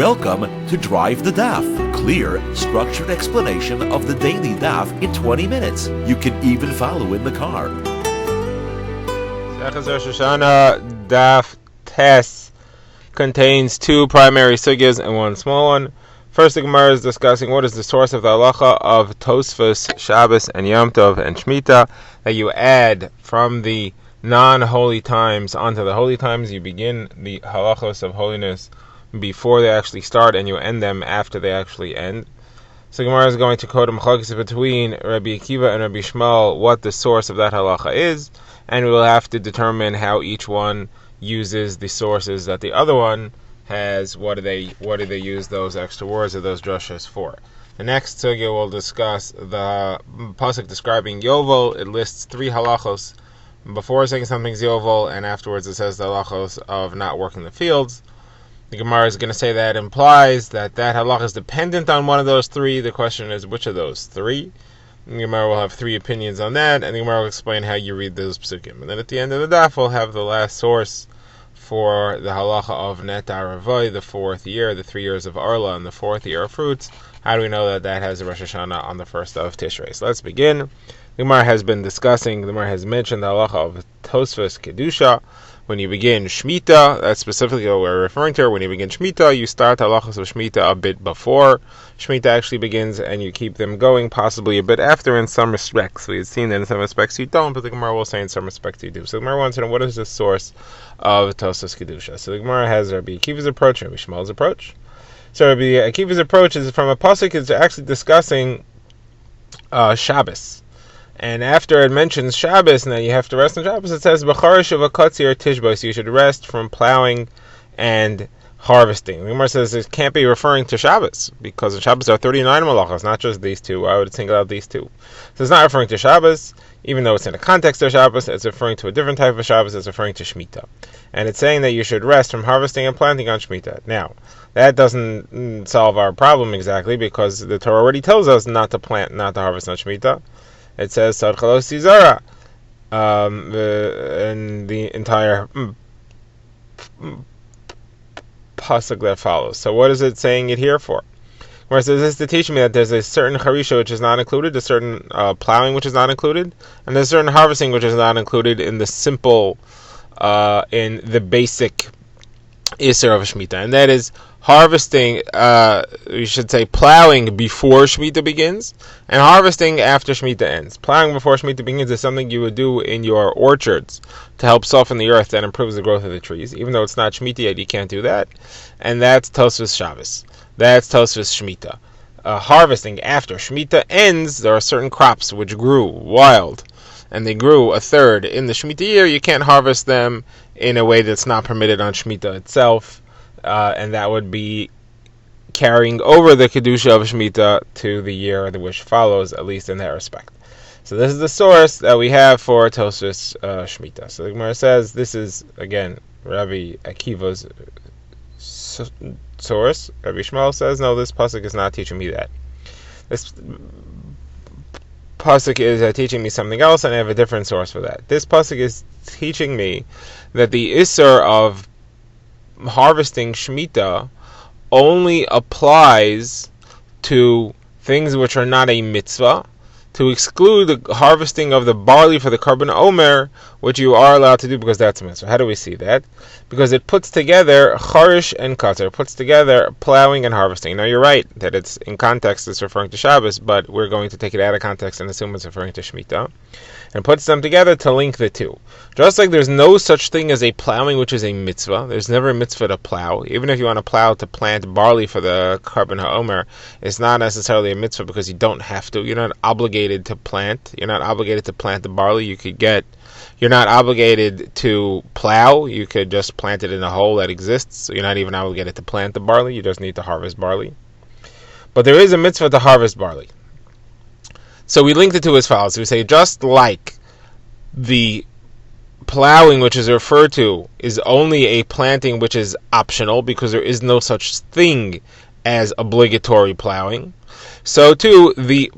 Welcome to Drive the Daf, clear, structured explanation of the daily daf in 20 minutes. You can even follow in the car. Rosh Hashana Daf test contains two primary sugyas and one small one. First, the Gemara is discussing what is the source of the halacha of Tosfos, Shabbos, and Yom Tov and Shemitah that you add from the non-holy times onto the holy times. You begin the halachos of holiness before they actually start, and you end them after they actually end. So Gemara is going to quote a machlokes between Rabbi Akiva and Rabbi Shmuel what the source of that halacha is, and we will have to determine how each one uses the sources that the other one has. What do they use those extra words or those drashas for? The next sugya will discuss the pasuk describing Yeovil. It lists three halachos before saying something's Yeovil, and afterwards it says the halachos of not working the fields. The Gemara is going to say that implies that halacha is dependent on one of those three. The question is, which of those three? The Gemara will have three opinions on that, and the Gemara will explain how you read those psukim. And then at the end of the daf, we'll have the last source for the halacha of Netar Avoy, the 4th year, the 3 years of Arla, and the 4th year of fruits. How do we know that has a Rosh Hashana on the 1st of Tishrei? So let's begin. The Gemara has mentioned the halacha of Tosfos Kedusha. When you begin Shemitah, that's specifically what we're referring to. When you begin Shemitah, you start halachos of Shemitah a bit before Shemitah actually begins, and you keep them going possibly a bit after in some respects. We had seen that in some respects you don't, but the Gemara will say in some respects you do. So the Gemara wants to know what is the source of Tosfos Kedusha. So the Gemara has Rabbi Akiva's approach and Rabbi Shmuel's approach. So Rabbi Akiva's approach is from a pasuk is actually discussing Shabbos. And after it mentions Shabbos, and that you have to rest on Shabbos, it says, B'charish of a katzir tishbos, you should rest from plowing and harvesting. The Gemara says it can't be referring to Shabbos, because in Shabbos there are 39 malachas, not just these two. I would single out these two. So it's not referring to Shabbos, even though it's in the context of Shabbos, it's referring to a different type of Shabbos, it's referring to Shemitah. And it's saying that you should rest from harvesting and planting on Shemitah. Now, that doesn't solve our problem exactly, because the Torah already tells us not to plant, not to harvest on Shemitah. It says Sadchalos Sizara, and the entire pasuk that follows. So what is it saying it here for? Where it says this to teach me that there's a certain charisha which is not included, a certain plowing which is not included, and there's a certain harvesting which is not included in the simple, in the basic Isser of Shemitah, and that is harvesting, we should say plowing before Shemitah begins, and harvesting after Shemitah ends. Plowing before Shemitah begins is something you would do in your orchards to help soften the earth that improves the growth of the trees. Even though it's not Shemitah yet, you can't do that. And that's Tosfos Shabbos. That's Tosfos Shemitah. Harvesting after Shemitah ends, there are certain crops which grew wild, and they grew a third in the Shemitah year. You can't harvest them in a way that's not permitted on Shemitah itself. And that would be carrying over the Kedusha of Shemitah to the year which follows, at least in that respect. So this is the source that we have for Tosfos Shemitah. So the Gemara says, this is, again, Rabbi Akiva's source. Rabbi Shmuel says, no, this pasuk is not teaching me that. This pasuk is teaching me something else, and I have a different source for that. This pasuk is teaching me that the Isser of harvesting Shemitah only applies to things which are not a mitzvah, to exclude the harvesting of the barley for the Karban Omer, which you are allowed to do because that's a mitzvah. How do we see that? Because it puts together charish and katzir, it puts together plowing and harvesting. Now you're right that it's in context it's referring to Shabbos, but we're going to take it out of context and assume it's referring to Shemitah, and puts them together to link the two. Just like there's no such thing as a plowing which is a mitzvah, there's never a mitzvah to plow. Even if you want to plow to plant barley for the Karban HaOmer, it's not necessarily a mitzvah because you don't have to. You're not obligated to plant. You're not obligated to plant the barley. You're not obligated to plow. You could just plant it in a hole that exists. So you're not even obligated to plant the barley. You just need to harvest barley. But there is a mitzvah to harvest barley. So we link the two as follows. We say just like the plowing which is referred to is only a planting which is optional because there is no such thing as obligatory plowing, so too the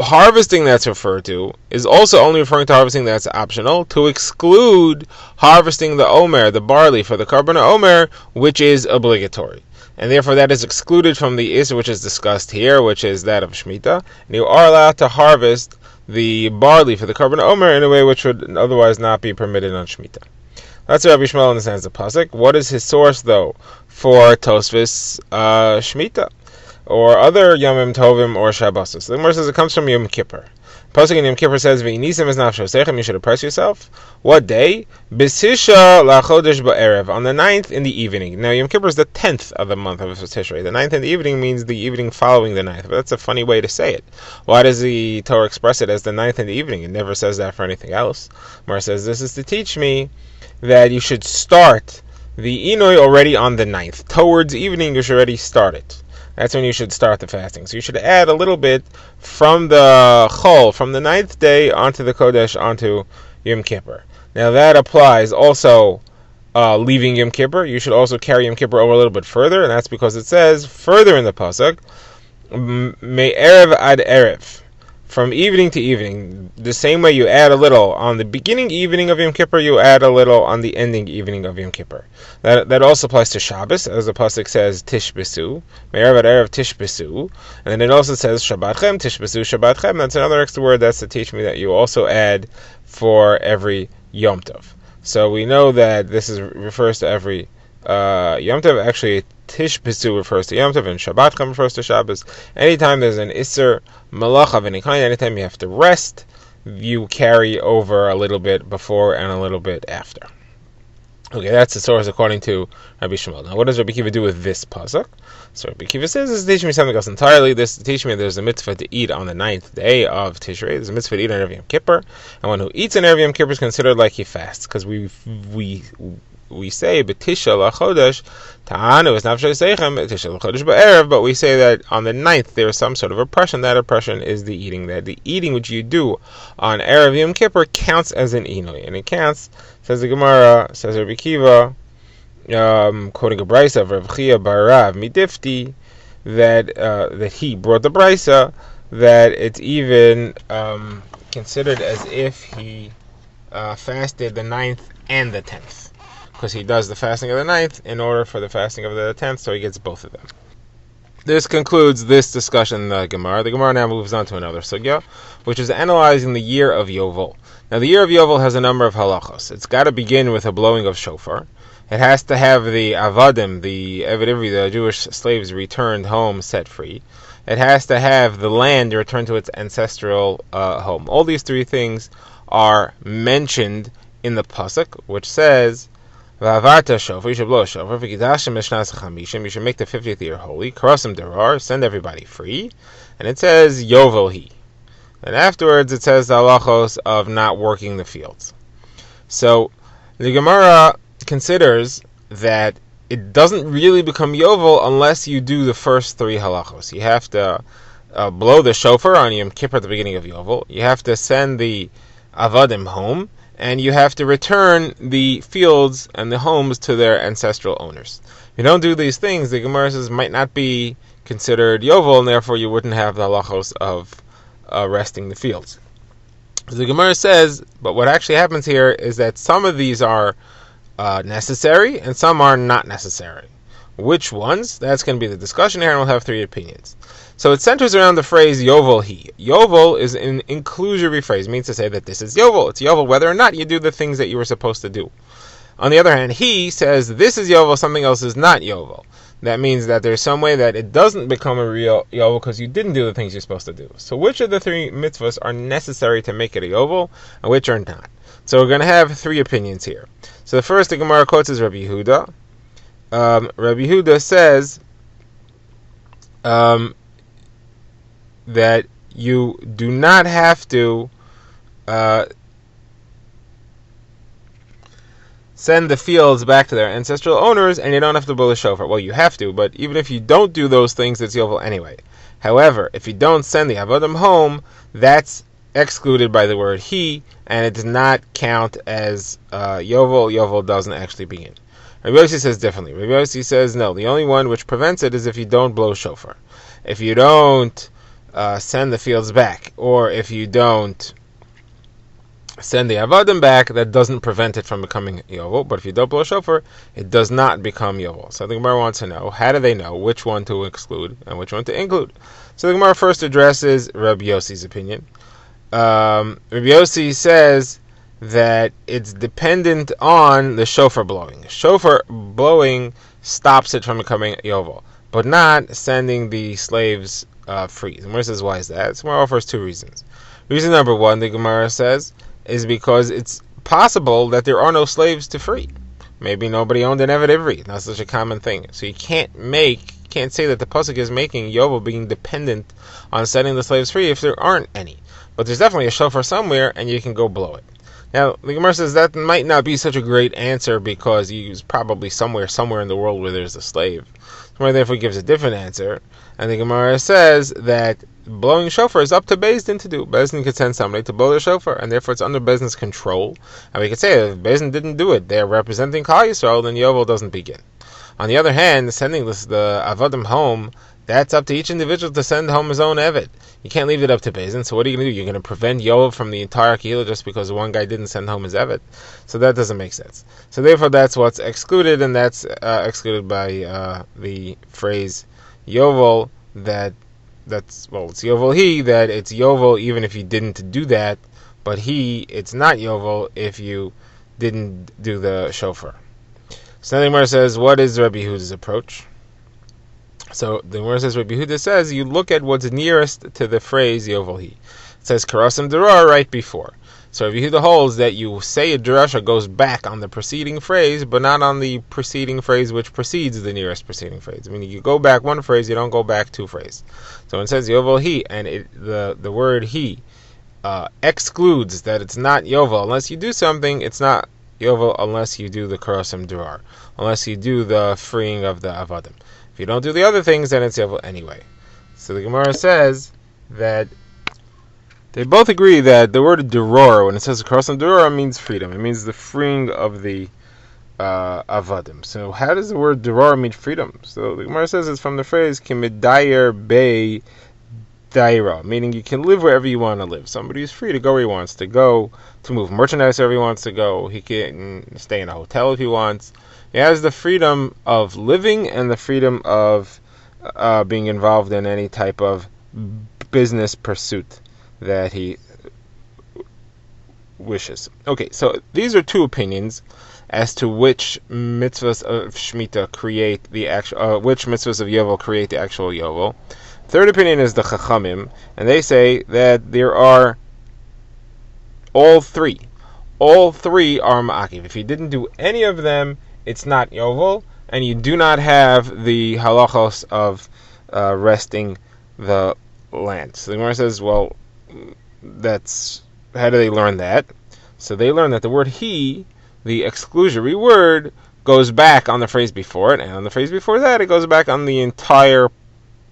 harvesting that's referred to is also only referring to harvesting that's optional, to exclude harvesting the omer, the barley for the Karban Omer, which is obligatory. and therefore that is excluded from the Isser which is discussed here, which is that of Shemitah. And you are allowed to harvest the barley for the Korban Omer in a way which would otherwise not be permitted on Shemitah. That's what Rabbi Shmuel understands the pasuk. What is his source, though, for Tosfos Shemitah or other Yomim Tovim or Shabbosos? So the Gemara says it comes from Yom Kippur. Pasuk in Yom Kippur says, "V'inisim es nafshosechem." You should oppress yourself. What day? B'sisha lachodesh ba'erev, on the 9th in the evening. Now Yom Kippur is the 10th of the month of Tishrei. The 9th in the evening means the evening following the 9th. But that's a funny way to say it. Why does the Torah express it as the 9th in the evening? It never says that for anything else. Mar says this is to teach me that you should start the Inoi already on the 9th. Towards evening, you should already start it. That's when you should start the fasting. So you should add a little bit from the Chol, from the 9th day onto the Kodesh, onto Yom Kippur. Now that applies also leaving Yom Kippur. You should also carry Yom Kippur over a little bit further, and that's because it says further in the Pasuk, Me Erev ad Erev, from evening to evening. The same way you add a little on the beginning evening of Yom Kippur, you add a little on the ending evening of Yom Kippur. That also applies to Shabbos, as the pasuk says Tishbesu, Me'erev ad Erev Tishbesu, and then it also says Shabbatchem Tishbesu Shabbatchem. That's another extra word that's to teach me that you also add for every Yom Tov. So we know that this refers to every Yom Tov. Actually, Tishbesu refers to Yom Tov, and Shabbatchem refers to Shabbos. Anytime there's an Isser Malach of any kind, anytime you have to rest, you carry over a little bit before and a little bit after. Okay, that's the source according to Rabbi Shmuel. Now, what does Rabbi Kiva do with this pasuk? So Rabbi Kiva says, this is teaching me something else entirely. This is teaching me there's a mitzvah to eat on the 9th day of Tishrei. There's a mitzvah to eat on Erev Yom Kippur. And one who eats on Erev Yom Kippur is considered like he fasts, because we say B'tisha lachodesh ta'anu es nafshay seichem B'tisha lachodesh ba'erev, but we say that on the 9th there is some sort of oppression. That oppression is the eating. That the eating which you do on Erev Yom Kippur counts as an inui, and it counts, says the Gemara, says Rabbi Kiva, quoting a brisa of Rav Chia bar Rav midifti, that he brought the brisa that it's even considered as if he fasted the 9th and the 10th, because he does the fasting of the 9th in order for the fasting of the 10th, so he gets both of them. This concludes this discussion in the Gemara. The Gemara now moves on to another sugya, which is analyzing the year of Yeovil. Now, the year of Yeovil has a number of halachos. It's got to begin with a blowing of shofar. It has to have the avadim, the Eved Ivri, the Jewish slaves returned home, set free. It has to have the land returned to its ancestral home. All these three things are mentioned in the pasuk, which says, "V'avarta shofar," you should blow a shofar. "V'kidashim mishnas chamishim," you should make the 50th year holy. "Karasim derar," send everybody free. And it says, "Yeovil he." And afterwards it says the halachos of not working the fields. So the Gemara considers that it doesn't really become Yeovil unless you do the first three halachos. You have to blow the shofar on Yom Kippur at the beginning of Yeovil. You have to send the avadim home, and you have to return the fields and the homes to their ancestral owners. If you don't do these things, the Gemara says might not be considered Yeovil, and therefore you wouldn't have the halachos of resting the fields. The Gemara says, but what actually happens here is that some of these are necessary and some are not necessary. Which ones? That's going to be the discussion here, and we'll have three opinions. So it centers around the phrase Yeovil he. Yeovil is an inclusory phrase. It means to say that this is Yeovil. It's Yeovil whether or not you do the things that you were supposed to do. On the other hand, he says this is Yeovil, something else is not Yeovil. That means that there's some way that it doesn't become a real Yeovil because you didn't do the things you're supposed to do. So which of the three mitzvahs are necessary to make it a Yeovil, and which are not? So we're going to have three opinions here. So the first the Gemara quotes is Rabbi Yehuda. Rabbi Yehuda says that you do not have to send the fields back to their ancestral owners, and you don't have to blow the shofar. Well, you have to, but even if you don't do those things, it's Yeovil anyway. However, if you don't send the avadim home, that's excluded by the word he, and it does not count as Yeovil. Yeovil doesn't actually begin. Rabbi Yossi says differently. Rabbi Yossi says no, the only one which prevents it is if you don't blow shofar. If you don't send the fields back, or if you don't send the avodim back, that doesn't prevent it from becoming Yeovil. But if you don't blow shofar, it does not become Yeovil. So the Gemara wants to know, how do they know which one to exclude and which one to include? So the Gemara first addresses Rebbe Yossi's opinion. Rebbe Yossi says that it's dependent on the shofar blowing. Shofar blowing stops it from becoming Yeovil, but not sending the slaves free. The Gemara says, why is that? The Gemara offers two reasons. Reason number one, the Gemara says, is because it's possible that there are no slaves to free. Maybe nobody owned an Eved Ivri. That's such a common thing. So you can't say that the pasuk is making Yeovil being dependent on setting the slaves free if there aren't any. But there's definitely a shofar somewhere, and you can go blow it. Now, the Gemara says that might not be such a great answer because he's probably somewhere in the world where there's a slave. The Gemara therefore gives a different answer, and the Gemara says that blowing shofar is up to Beis Din to do. Beis Din could send somebody to blow the shofar, and therefore it's under Beis Din's control. And we could say if Beis Din didn't do it, they're representing Klal Yisrael, then Yeovil doesn't begin. On the other hand, sending the avodim home, that's up to each individual to send home his own Eved. You can't leave it up to Beis Din. So what are you going to do? You're going to prevent Yeovil from the entire Kehillah just because one guy didn't send home his Eved? So that doesn't make sense. So therefore that's what's excluded, and that's excluded by the phrase Yeovil, it's Yeovil he, that it's Yeovil even if you didn't do that, but it's not Yeovil if you didn't do the shofar. So the Gemara says, what is Rabbi Yehuda's approach? So the Gemara says, Rabbi Yehuda says, you look at what's nearest to the phrase Yeovil he. It says Karasim Durar right before. So Rabbi Yehuda holds that you say a drasha goes back on the preceding phrase, but not on the preceding phrase which precedes the nearest preceding phrase. I mean, you go back one phrase, you don't go back two phrases. So when it says Yeovil he, and the word he excludes that it's not Yeovil. Unless you do something, it's not Yeovil unless you do the Karasim Durar, unless you do the freeing of the Avadim. If you don't do the other things, then it's Yeovil anyway. So the Gemara says that they both agree that the word Duror, when it says Karasim Duror, means freedom. It means the freeing of the Avadim. So how does the word Duror mean freedom? So the Gemara says it's from the phrase Kimidayer Bei Daira, meaning you can live wherever you want to live. Somebody is free to go where he wants to go, to move merchandise wherever he wants to go. He can stay in a hotel if he wants. He has the freedom of living and the freedom of being involved in any type of business pursuit that he wishes. Okay, so these are two opinions as to which mitzvahs of Shemitah create the actual, which mitzvahs of Yeovil create the actual Yeovil. Third opinion is the Chachamim, and they say that there are all three. All three are Ma'akiv. If you didn't do any of them, it's not Yeovil, and you do not have the halachos of resting the land. So the Gemara says, well, that's how do they learn that? So they learn that the word he, the exclusionary word, goes back on the phrase before it, and on the phrase before that, it goes back on the entire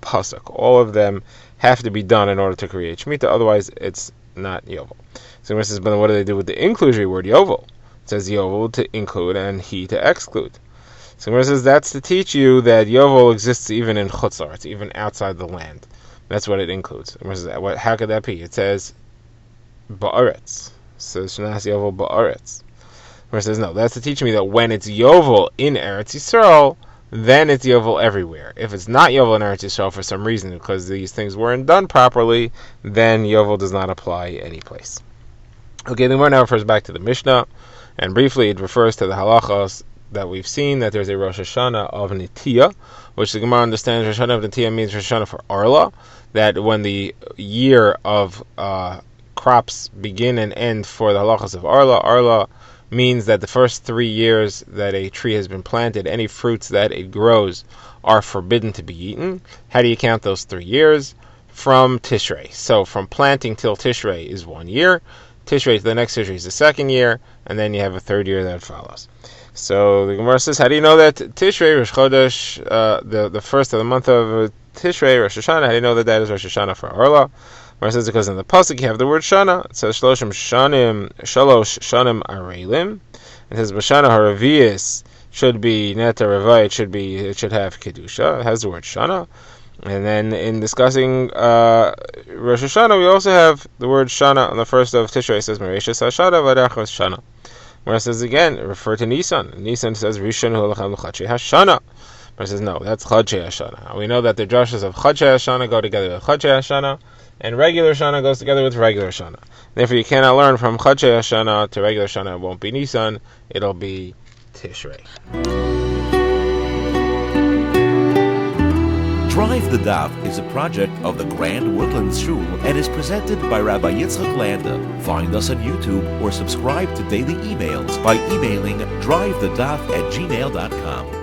pasuk. All of them have to be done in order to create Shemitah, otherwise it's not Yeovil. So the Gemara says, but then what do they do with the inclusionary word Yeovil? It says Yeovil to include and he to exclude. So Gemara says that's to teach you that Yeovil exists even in Chutzlar, it's even outside the land. That's what it includes. Gemara says, how could that be? It says Ba'aretz. It says Shnas Yeovil Ba'aretz. Gemara says no, that's to teach me that when it's Yeovil in Eretz Yisrael, then it's Yeovil everywhere. If it's not Yeovil in Eretz Yisrael for some reason, because these things weren't done properly, then Yeovil does not apply any place. Okay, then we're now refers back to the Mishnah. And briefly, it refers to the halachas that we've seen, that there's a Rosh Hashana of Nitiyah, which the Gemara understands Rosh Hashana of Nitiyah means Rosh Hashana for Arla, that when the year of crops begin and end for the halachas of Arla means that the first 3 years that a tree has been planted, any fruits that it grows are forbidden to be eaten. How do you count those 3 years? From Tishrei. So from planting till Tishrei is 1 year. Tishrei to the next Tishrei is the second year, and then you have a third year that follows. So the Gemara says, how do you know that Tishrei, Rosh Chodesh, the first of the month of Tishrei, Rosh Hashana, how do you know that that is Rosh Hashana for Arla? Gemara says because in the pasuk you have the word Shana. It says Shalosh Shanim Arelim. It says B'Shana Haravias should be Neta Revai. It should have Kedusha. It has the word Shana. And then in discussing Rosh Hashana, we also have the word Shana on the first of Tishrei. It says Mereshus Hashana V'Arachos Shana. Where it says again, refer to Nisan. Nisan says Rishon Hu Lachem L'Chadshei Hashana. But it says no, that's Chadshei Hashana. We know that the drashas of Chadshei Hashana go together with Chadshei Hashana, and regular Shana goes together with regular Shana. Therefore, you cannot learn from Chadshei Hashana to regular Shana. It won't be Nisan, it'll be Tishrei. Drive the Daf is a project of the Grand Woodlands Shul and is presented by Rabbi Yitzchak Landa. Find us on YouTube or subscribe to daily emails by emailing drivethedaf@gmail.com.